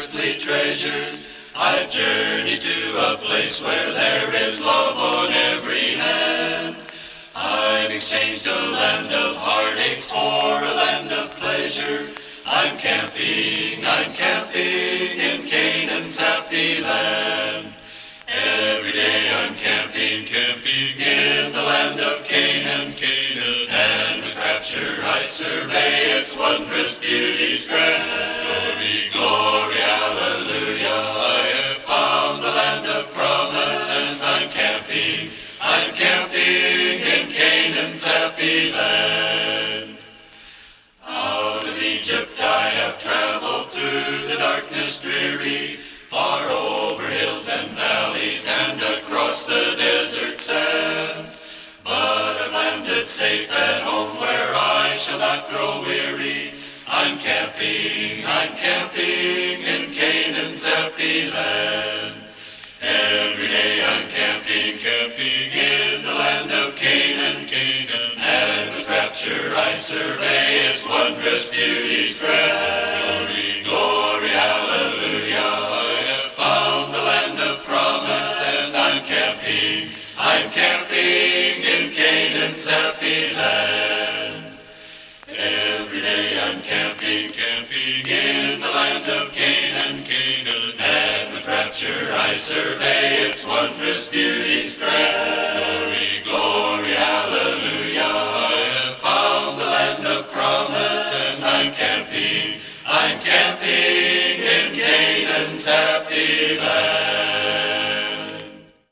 earthly treasures. I've journeyed to a place where there is love on every hand. I've exchanged a land of heartaches for a land of pleasure. I'm camping in Canaan's happy land. Every day I'm camping in the land of Canaan. And with rapture I survey its wondrous beauties grand. Glory, glory, hallelujah, I have found the land of promises. I'm camping in Canaan's happy land. Out of Egypt I have traveled through the darkness dreary, far over hills and valleys and across the desert sands. But I've landed safe at home where I shall not grow weary. I'm camping in Canaan's happy land. Every day I'm camping in the land of Canaan. And with rapture I survey its wondrous beauties grand. Glory, glory, hallelujah, I have found the land of promises. I'm camping in Canaan's happy land. Every day I'm camping in the land of Canaan. And with rapture I survey its wondrous beauties grand.